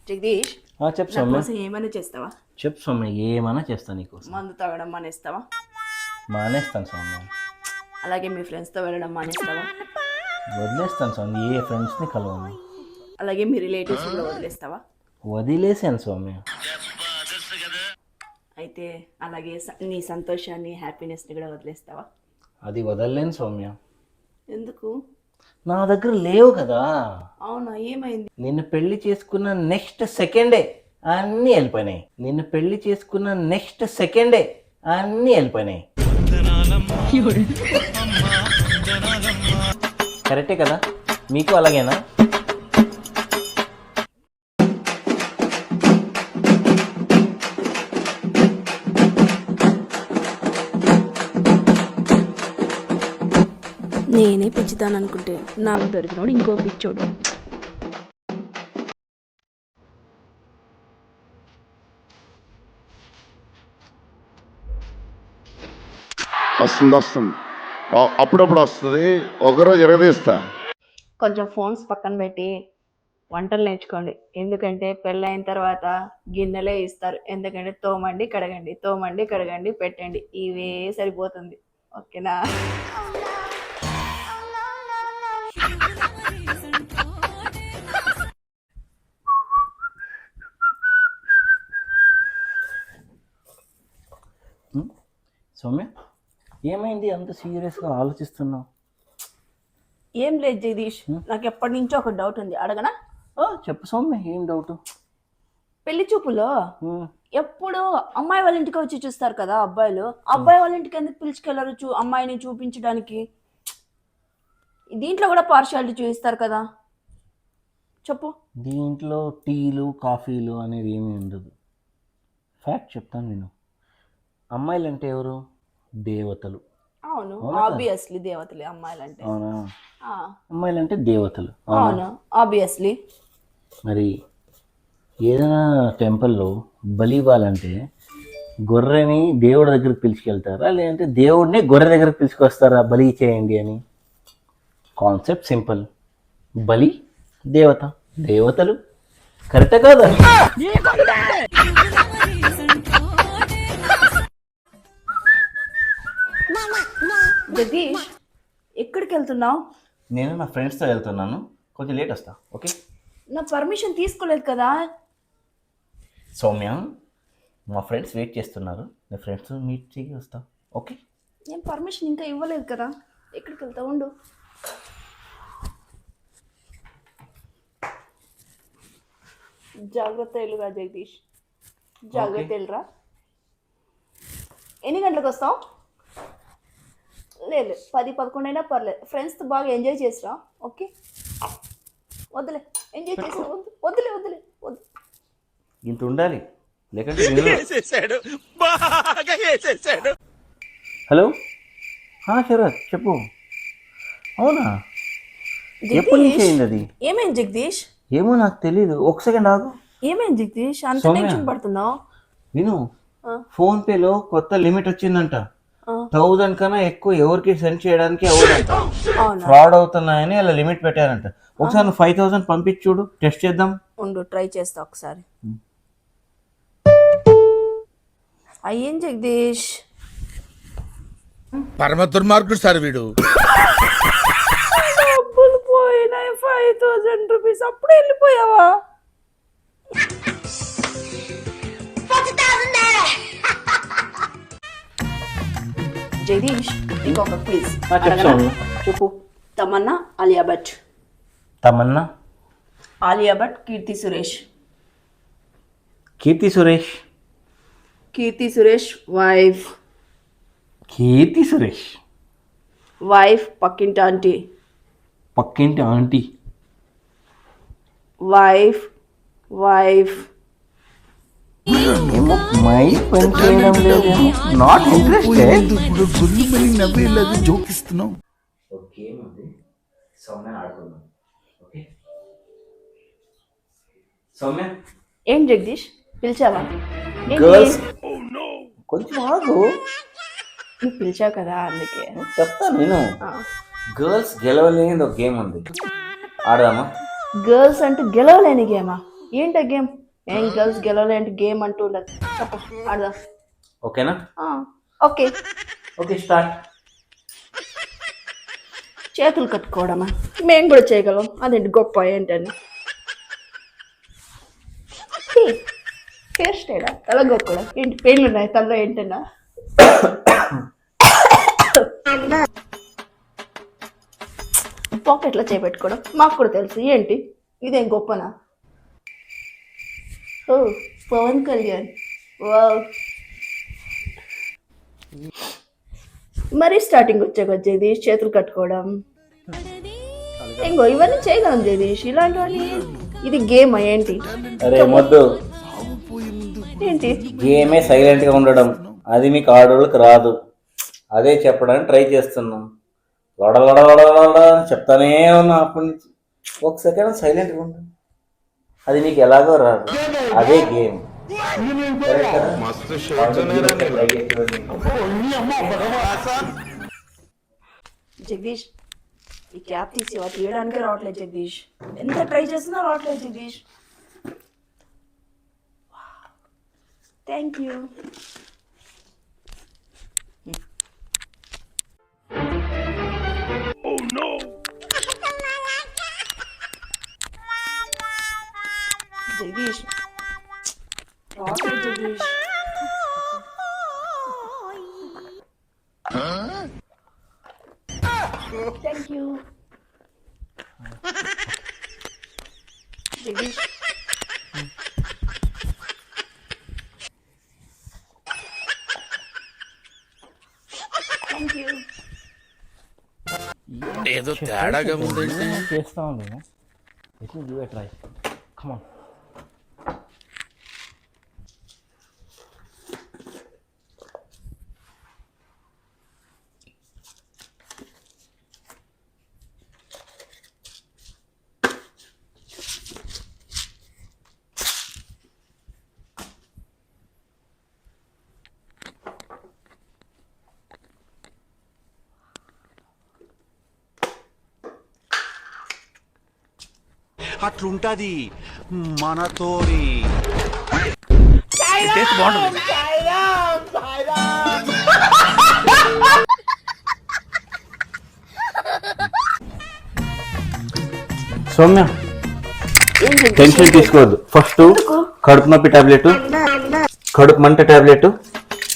జగదీష్, చెప్పు నా సౌమ్య. కోసం ఏమైనా చేస్తావా? చెప్పు సౌమ్య, ఏమైనా చేస్తాను నీకోసం. మందు తాగడం మానేస్తావా? మానేస్తాను సౌమ్య. అలాగే మీ ఫ్రెండ్స్తో వెళ్ళడం మానేస్తావా? వదిలేస్తాను సౌమ్య, ఏ ఫ్రెండ్స్ని కలవను. అలాగే మీ రిలేటివ్స్ కూడా వదిలేస్తావా? వదిలేసాను సౌమ్య. అయితే అలాగే నీ సంతోషాన్ని, హ్యాపీనెస్ని కూడా వదిలేస్తావా? అది వదలలేను సౌమ్య. ఎందుకు? నా దగ్గర లేవు కదా. అవునా, ఏమైంది? నిన్ను పెళ్లి చేసుకున్న నెక్స్ట్ సెకండే అన్నీ వెళ్ళిపోయినాయి. నిన్ను పెళ్లి చేసుకున్న నెక్స్ట్ సెకండే అన్నీ వెళ్ళిపోయినాయి. కరెక్టే కదా? మీకు అలాగేనా? నేనే పిచ్చిదాను అనుకుంటే నాకు దొరికినోడు ఇంకో పిచ్చోడు. వస్తుంది అప్పుడప్పుడు వస్తుంది, ఒకరోజు ఎరగదీస్తా. కొంచెం ఫోన్స్ పక్కన పెట్టి వంటలు నేర్చుకోండి. ఎందుకంటే పెళ్ళైన తర్వాత గిన్నెలే ఇస్తారు. ఎందుకంటే తోమండి కడగండి, తోమండి కడగండి, పెట్టండి, ఇవే సరిపోతుంది. ఓకేనా? సౌమ్య, ఏమైంది అంత సీరియస్గా ఆలోచిస్తున్నావు? ఏం లేదు జగదీష్, నాకు ఎప్పటి నుంచో ఒక డౌట్ ఉంది, అడగనా? చెప్పు సౌమ్య, ఏం డౌట్? పెళ్లి చూపులో ఎప్పుడు అమ్మాయి వాళ్ళ ఇంటికి వచ్చి చూస్తారు కదా అబ్బాయిలు. అబ్బాయి వాళ్ళ ఇంటికి ఎందుకు పిలుచుకెళ్ళరు అమ్మాయిని చూపించడానికి? దీంట్లో కూడా పార్షియాలిటీ చూపిస్తారు కదా, చెప్పు. దీంట్లో టీలు కాఫీలు అనేది ఏమీ ఉండదు. ఫ్యాక్ట్ చెప్తాను నేను. అమ్మాయిలు అంటే ఎవరు? దేవతలు. అవును, ఆబ్వియస్లీ దేవతలే అమ్మాయిలంటే. అవునా? అమ్మాయిలు అంటే దేవతలు. అవును, ఆబ్వియస్లీ. మరి ఏదైనా టెంపుల్లో బలి ఇవ్వాలంటే గొర్రెని దేవుడి దగ్గరికి పిలుచుకెళ్తారా, లేదంటే దేవుడిని గొర్రె దగ్గరికి పిలుచుకొస్తారా బలి చేయండి అని? Concept simple. బలి దేవత, దేవతలు. కరెక్టే కాదా? జగదీష్, ఎక్కడికి వెళ్తున్నావు? నేను నా ఫ్రెండ్స్తో వెళ్తున్నాను, కొంచెం లేట్ వస్తా. ఓకే? నా పర్మిషన్ తీసుకోలేదు కదా. సౌమ్య, మా ఫ్రెండ్స్ వెయిట్ చేస్తున్నారు, నా ఫ్రెండ్స్ మీట్ చేసి వస్తా. ఓకే? నేను పర్మిషన్ ఇంకా ఇవ్వలేదు కదా. ఎక్కడికి వెళ్తావు? ఉండు. జాగ్రత్త వెళ్ళురా జగదీష్, జాగ్రత్త వెళ్ళురా. ఎన్ని గంటలకు వస్తావు? లేదు, 10-11 అయినా పర్లేదు. ఫ్రెండ్స్తో బాగా ఎంజాయ్ చేసిరా. ఓకే? వద్దులే, ఎంజాయ్ చేసి వద్దులే వద్దులే వద్దు. ఇంత ఉండాలి, లేకంటే హలో. శరత్ చెప్పు. అవునా? ఎప్పటి నుంచి అయింది అది? ఏమైంది జగదీష్? ఏమో నాకు తెలీదు. ఒక సెకండ్ ఆగు. ఏమైంది జగదీష్, అంత టెన్షన్ పడుతున్నావు? విను, ఫోన్ పేలో కొత్త లిమిట్ వచ్చిందంట. 1000 కన్నా ఎక్కువ ఎవరికి సెండ్ చేయడానికి అవ్వదంట. ఫ్రాడ్ అవుతున్నాయని అలా లిమిట్ పెట్టారంట. ఒకసారి నువ్వు 5000 పంపించి చూడు, టెస్ట్ చేద్దాం. ఉండు, ట్రై చేస్తా ఒకసారి. అయ్యేం జగదీష్? పరమ దుర్మార్గుడు సార్ వీడు. డబ్బులు పోయినాయి, 5000 రూపీస్. అప్పుడు వెళ్ళిపోయావా? జగదీష్, ఇంకొక ప్లీజ్. చెప్పు. తమన్నా ఆలియా భట్. తమన్నా ఆలియా భట్, కీర్తి సురేష్. కీర్తి సురేష్. కీర్తి సురేష్ వైఫ్. కీర్తి సురేష్ వైఫ్ పక్కింటి ఆంటీ. పక్కింటి ఆంటీ. వైఫ్ వైఫ్ మై పని చేయడం లేదేమో. Not interested. జోకిస్తున్నావు. సౌమ్య, ఏం జగదీష్ పిలిచావా? గర్ల్స్ కొంచెం ఆగు. నువ్వు పిలిచావు కదా అందుకే చెప్తాను నేను. గర్ల్స్ గెలవలేని ఒక గేమ్ ఉంది, ఆడదామా? గర్ల్స్ అంటే గెలవలేని గేమా? ఏంట గేమ్? ఏం గర్ల్స్ గెలవలేంటి గేమ్ అంటూ ఉండదు. చెప్పు ఆడదాం. ఓకేనా? ఓకే. Okay, start. చేతులు కట్టుకోవడమా? మేము కూడా చేయగలం. అదేంటి గొప్ప ఏంటని? హెయిర్ స్టైలా? తల గొక్కడా? ఏంటి పెయిన్లు ఉన్నాయి తలలో ఏంటన్నా? పాకెట్లో చేపెట్టుకోవడం మాకు కూడా తెలుసు. ఏంటి ఇదేం గొప్పనా? ఓ పవన్ కళ్యాణ్, వావ్. మరీ స్టార్టింగ్ వచ్చాక జగదీష్ చేతులు కట్టుకోవడం ఇంకో ఇవన్నీ చేయగలం జగదీష్. ఇలాంటివన్నీ ఇది గేమ్ ఏంటి? అరే మొద్దు, ఏంటి గేమే సైలెంట్గా ఉండడం, అది మీకు ఆడోళ్ళకి రాదు. అదే చెప్పడానికి ట్రై చేస్తున్నాం. లొడలొడలొడ చెప్తానే ఉన్నా అప్పటి నుంచి. ఒక సెకండ్ సైలెంట్గా ఉండు, అది నీకు ఎలాగో రాదు. అదే గేమ్. జగదీష్ ఈ క్యాప్ తీసి తీయడానికే రావట్లేదు జగదీష్. ఎంత ట్రై చేసినా రావట్లేదు జగదీష్. Thank you. జగదీష్ రావట్లేదు Jagadish. Thank you Jagadish. Thank you. ఏదో తేడాగా ఉందండి. చేస్తా ఉండు. Try come on. అట్లుంటది మనతోని. టేస్ట్ బాగుంటుంది. సౌమ్య, టెన్షన్ తీసుకోవద్దు. ఫస్ట్ కడుపు నొప్పి టాబ్లెట్, కడుపు మంట టాబ్లెట్,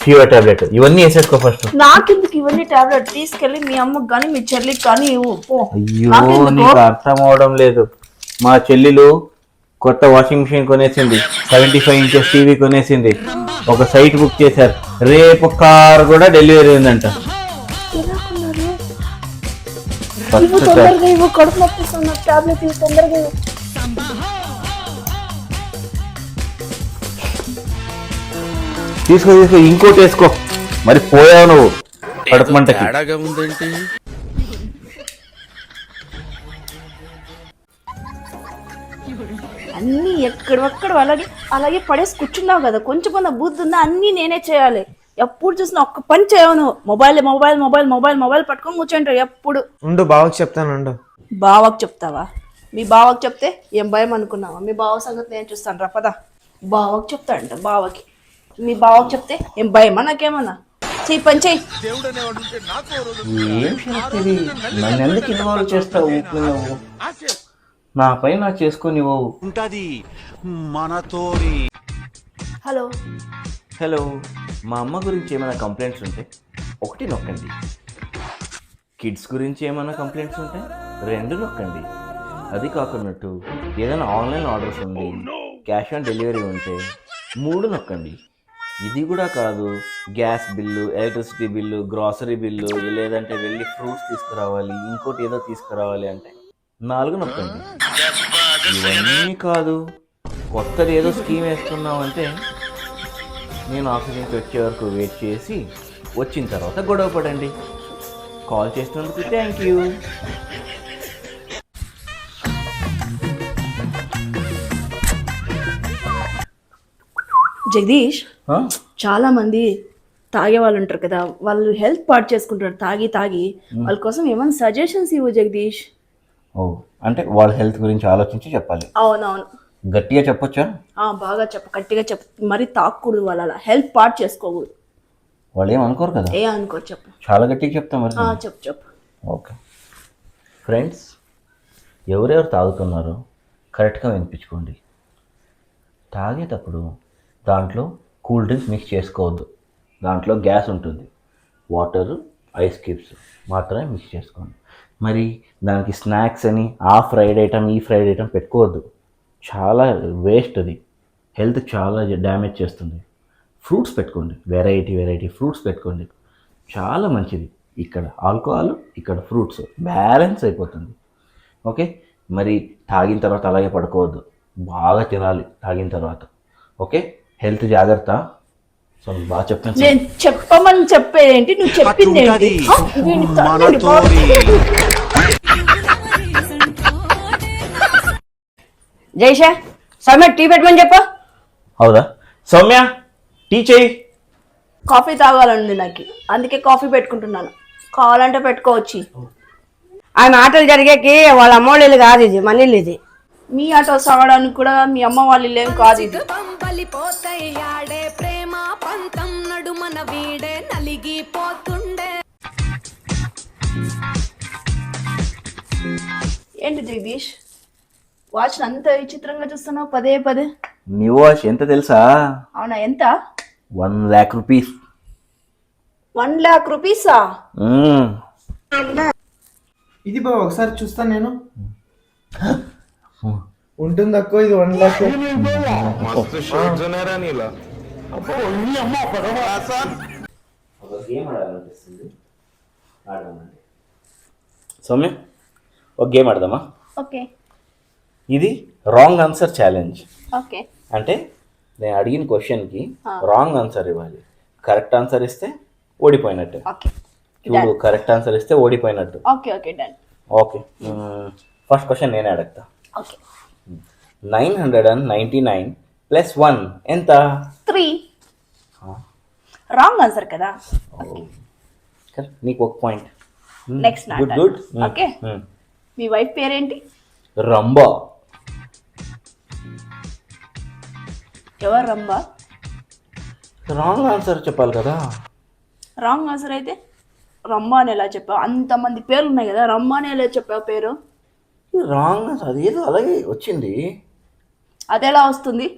ఫీవర్ టాబ్లెట్ ఇవన్నీ వేసేసుకో ఫస్ట్. నాకెందుకు ఇవన్నీ టాబ్లెట్? తీసుకెళ్ళి మీ అమ్మకి కానీ మీ చెల్లికి కానీ ఇవ్వు పో. అయ్యో నీకు అర్థం అవడం లేదు. మా చెల్లెలు కొత్త వాషింగ్ మిషన్ కొనేసింది, 75 ఇంచెస్ టీవీ కొనేసింది, ఒక సైట్ బుక్ చేశారు. రేపు కార్ కూడా డెలివరీ ఉందంట. తొందరగా ఇవ్వు, కడుపు నొప్పిస్తున్న టాబ్లెట్ ఇవ్వు తొందరగా ఇవ్వు. తీసుకో ఇంకోటి వేసుకో. మరి పోయావు నువ్వు కడుపు మంటకి. తేడాగా ఉందేంటి? అన్నీ ఎక్కడొక్కడ అలాగే అలాగే పడేసి కూర్చున్నావు కదా. కొంచెం కొంత బుద్ధి ఉందా? అన్నీ నేనే చేయాలి. ఎప్పుడు చూసినా ఒక్క పని చేయవు నువ్వు. Mobile mobile mobile mobile mobile పట్టుకొని కూర్చుంటావు ఎప్పుడు. ఉండు బావకి చెప్తాను. ఉండు. బావకు చెప్తావా? మీ బావకు చెప్తే ఏం భయం అనుకున్నావా? మీ బావ సంగతి నేను చూస్తాను రా పదా. బావకు చెప్తాడంట. బావకి మీ బావకు చెప్తే ఏం భయమా? నాకేమన్నా చెయ్యి పని చెయ్యి. ఏం శక్తి, నన్ను ఎందుకు ఇన్వాల్వ్ చేస్తావు? నువ్వు నా పై నా చేసుకొని ఉంటది మనతోని. హలో హలో, మా అమ్మ గురించి ఏమైనా కంప్లైంట్స్ ఉంటే 1 నొక్కండి. కిడ్స్ గురించి ఏమైనా కంప్లైంట్స్ ఉంటే 2 నొక్కండి. అది కాకున్నట్టు ఏదైనా ఆన్లైన్ ఆర్డర్స్ ఉండి క్యాష్ ఆన్ డెలివరీ ఉంటే 3 నొక్కండి. ఇది కూడా కాదు, gas bill, electricity bill, grocery bill, లేదంటే వెళ్ళి ఫ్రూట్స్ తీసుకురావాలి, ఇంకోటి ఏదో తీసుకురావాలి అంటే 4 నొక్కండి. ఇవన్నీ కాదు, కొత్తది ఏదో స్కీమ్ వేసుకున్నామంటే నేను ఆఫీస్ నుంచి వచ్చే వరకు వెయిట్ చేసి వచ్చిన తర్వాత గొడవ పడండి. కాల్ చేసినందుకు థ్యాంక్ యూ. జగదీష్, చాలా మంది తాగే వాళ్ళు ఉంటారు కదా, వాళ్ళు హెల్త్ పాడు చేసుకుంటారు తాగి తాగి. వాళ్ళ కోసం ఏమైనా సజెషన్స్ ఇవ్వు జగదీష్. ఓ, అంటే వాళ్ళ హెల్త్ గురించి ఆలోచించి చెప్పాలి. అవునవును. గట్టిగా చెప్పొచ్చా? బాగా చెప్పు, గట్టిగా చెప్పు. మరి తాకూడదు, వాళ్ళు అలా హెల్త్ పార్ట్ చేసుకోకూడదు. వాళ్ళు ఏం అనుకోరు కదా? ఏ అనుకో, చెప్పు. చాలా గట్టిగా చెప్తాం మరి. చెప్పు చెప్పు. ఓకే ఫ్రెండ్స్, ఎవరెవరు తాగుతున్నారో కరెక్ట్గా వినిపించుకోండి. తాగేటప్పుడు దాంట్లో కూల్ డ్రింక్స్ మిక్స్ చేసుకోవద్దు. దాంట్లో గ్యాస్ ఉంటుంది. వాటర్, ఐస్ క్యూబ్స్ మాత్రమే మిక్స్ చేసుకోండి. మరి దానికి స్నాక్స్ అని ఆ ఫ్రైడ్ ఐటమ్ ఈ ఫ్రైడ్ ఐటమ్ పెట్టుకోవద్దు. చాలా వేస్ట్, అది హెల్త్ చాలా డ్యామేజ్ చేస్తుంది. ఫ్రూట్స్ పెట్టుకోండి, వెరైటీ ఫ్రూట్స్ పెట్టుకోండి, చాలా మంచిది. ఇక్కడ ఆల్కహాల్, ఇక్కడ ఫ్రూట్స్, బ్యాలెన్స్ అయిపోతుంది. ఓకే, మరి తాగిన తర్వాత అలాగే పడుకోవద్దు, బాగా తినాలి తాగిన తర్వాత. ఓకే, హెల్త్ జాగ్రత్త. సో బాగా చెప్పాను. నేను చెప్పమని చెప్పేదేంటి, నువ్వు చెప్పింది అట్లుంటది మనతోని. జైషా, సౌమ్య టీ పెట్టమని చెప్పు. హౌదా సౌమ్య, టీ చేయి. కాఫీ తాగాలండి నాకు, అందుకే కాఫీ పెట్టుకుంటున్నాను. కావాలంటే పెట్టుకోవచ్చు. ఆ మాటలు జరిగేకి వాళ్ళ అమ్మోళ్ళు ఇల్లు కాదు, ఇది మన ఇల్లు. ఇది మీ ఆటో సాగడానికి కూడా మీ అమ్మ వాళ్ళ ఇల్లేం కాదు ఇది. పంపలిపోతాయాడే ప్రేమ పంతం నడుమన వీడే నలిగిపోతుండే. ఏంటి జగదీష్, వాచ్ అంత విచిత్రంగా చూస్తున్నావు పదే పదే? నీ వాచ్ ఎంత తెలుసా? అవునా, ఎంత? 1 lakh rupees. 1 lakh రూపీసా? ఇది బావ ఒకసారి చూస్తాను నేను. ఉంటుంది అక్కో ఇది 1 lakh. సౌమ్య, ఒక గేమ్ ఆడదామా? ఓకే ఇది రాంగ్ ఆన్సర్ ఛాలెంజ్. ఓకే. అంటే నేను అడిగిన క్వశ్చన్కి రాంగ్ ఆన్సర్ ఇవ్వాలి. కరెక్ట్ ఆన్సర్ ఇస్తే ఓడిపోయినట్టు. ఓకే చూడు, కరెక్ట్ ఆన్సర్ ఇస్తే ఓడిపోయినట్టు. Okay okay done. Okay, first question నేనే అడుగుతా. ఓకే. 999 + 1 ఎంత? 3. రాంగ్ ఆన్సర్ కదా. నీకు ఒక పాయింట్. నెక్స్ట్ నా గుడ్ గుడ్. ఓకే. మీ వైఫ్ పేరేంటి? రంబా. ఎవరు రంబా? రాంగ్ ఆన్సర్ చెప్పాలి కదా. రాంగ్ ఆన్సర్ అయితే రంబా అని ఎలా చెప్పావు? అంతమంది పేర్లు ఉన్నాయి కదా, రంబా అని ఎలా చెప్పావు పేరు? రాంగ్ ఆన్సర్, అదేదో అలాగే వచ్చింది. అది ఎలా వస్తుంది?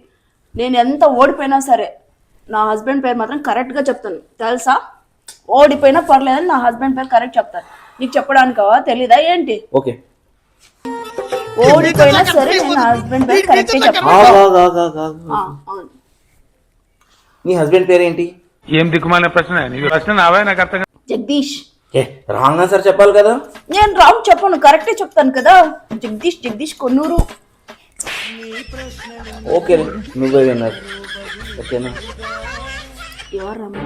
నేను ఎంత ఓడిపోయినా సరే నా హస్బెండ్ పేరు మాత్రం కరెక్ట్గా చెప్తాను, తెలుసా? ఓడిపోయినా పర్లేదని నా హస్బెండ్ పేరు కరెక్ట్ చెప్తాను. నీకు చెప్పడానికవా, తెలీదా ఏంటి? ఓకే, ఓడిపోయినా సరే నేను నా హస్బెండ్ పేరు కరెక్టే చెప్తాను. అవును. నీ హస్బెండ్ పేరేంటి? ఏం దిక్కుమాలిన ప్రశ్న? నీ ప్రశ్న నావే, నాకు అర్థం. జగదీష్. రాంగ్ ఆన్సర్ చెప్పాలి కదా. నేను రాంగ్ చెప్పను, కరెక్టే చెప్తాను కదా. జగదీష్ కొన్నూరు. ఓకే, నువ్వే విన్నారు. ఓకేనా? ఎవరు రంబా?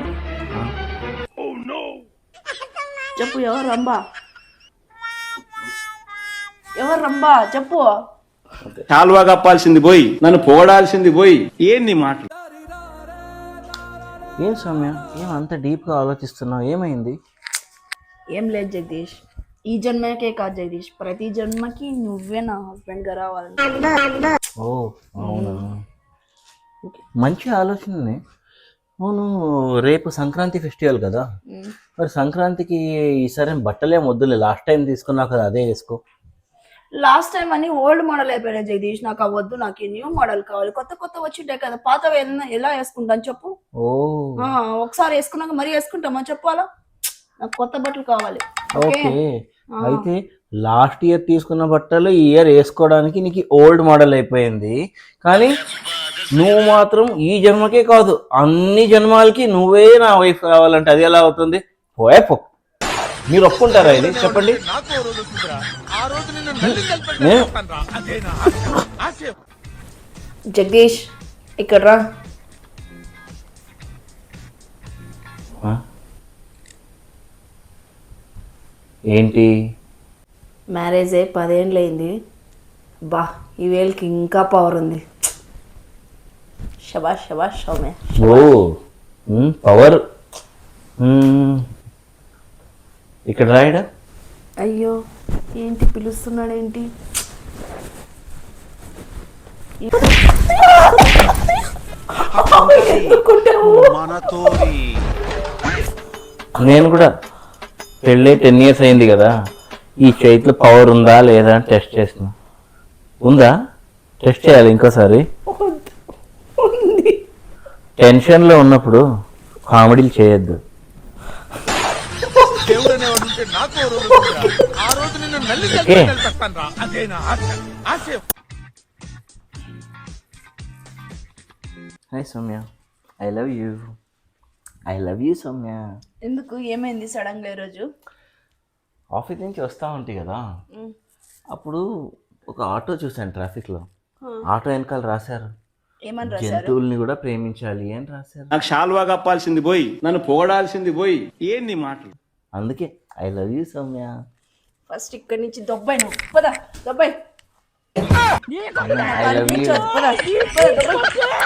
చెప్పు, ఎవరు రంబా? ఎవరు రంబా చెప్పు. చాలువా కప్పాల్సింది పోయి నన్ను పొగడాల్సింది పోయి ఏంది మాటలు? ఏం సౌమ్య, ఏం అంత డీప్గా ఆలోచిస్తున్నావు? ఏమైంది? ఏం లేదు జగదీష్, ఈ జన్మకే కాదు జగదీష్, ప్రతి జన్మకి నువ్వే నా హస్బెండ్గా రావాలని. ఓ అవునా, మంచి ఆలోచననే. అవును, రేపు సంక్రాంతి ఫెస్టివల్ కదా, మరి సంక్రాంతికి ఈసారి బట్టలే వద్దులే, లాస్ట్ టైం తీసుకున్నావు కదా అదే వేసుకో. లాస్ట్ టైం అని ఓల్డ్ మోడల్ అయిపోయినాయి జగదీష్, నాకు అవద్దు, నాకు ఈ న్యూ మోడల్ కావాలి. కొత్త వచ్చింటాయి కదా, పాతవి ఎలా వేసుకుంటాను చెప్పు? ఓ ఒకసారి వేసుకున్నాక మరీ వేసుకుంటామా చెప్పాలా? నాకు కొత్త బట్టలు కావాలి. ఓకే, అయితే లాస్ట్ ఇయర్ తీసుకున్న బట్టలు ఈ ఇయర్ వేసుకోవడానికి నీకు ఓల్డ్ మోడల్ అయిపోయింది. కానీ నువ్వు మాత్రం ఈ జన్మకే కాదు అన్ని జన్మాలకి నువ్వే నా వైఫ్ కావాలంటే అది ఎలా అవుతుంది? పో. మీరు ఒప్పుకుంటారా ఇది? చెప్పండి. జగదీష్ ఇక్కడ రా. ఏంటి? మ్యారేజ్ అయ్యి 10 ఏళ్ళు అయింది. బా, ఈ వేళకి ఇంకా పవర్ ఉంది. శబాష్ శబాష్ సౌమ్య. ఓ పవర్. ఇక్కడ రాయడా? అయ్యో ఏంటి పిలుస్తున్నాడేంటి? మనతోని నేను కూడా పెళ్ళి 10 years అయింది కదా, ఈ చేతిలో పవర్ ఉందా లేదా అని టెస్ట్ చేసిన. ఉందా? టెస్ట్ చేయాలి ఇంకోసారి. టెన్షన్లో ఉన్నప్పుడు కామెడీలు చేయొద్దు. దేవుడు అనేవాడు ఉంటే నాకు ఓ రోజు ఉందిరా. ఆ రోజు నిన్ను నల్లి ఓకే. పెడతాను రా. అదేనా ఆశ ఆశ. Hi Soumya, I love you. I love you Soumya. ఎందుకు ఏమైంది సడన్ గా ఈరోజు? ఆఫీస్ నుంచి వస్తా ఉంటాయి కదా, అప్పుడు ఒక ఆటో చూశాను ట్రాఫిక్లో. ఆటో వెనకాల రాశారు, ఏమని రాశారు? జంతువుల్ని కూడా ప్రేమించాలి అని రాశారు. నాకు శాలువా కప్పాల్సింది పోయి నన్ను పొగడాల్సింది పోయి ఏం నీ మాటలు. అందుకే I love you Soumya. First ఇక్కడి నుంచి దొబ్బాయి నువ్వు, పద దొబ్బాయి. I love you. పద, పద, దొబ్బాయి.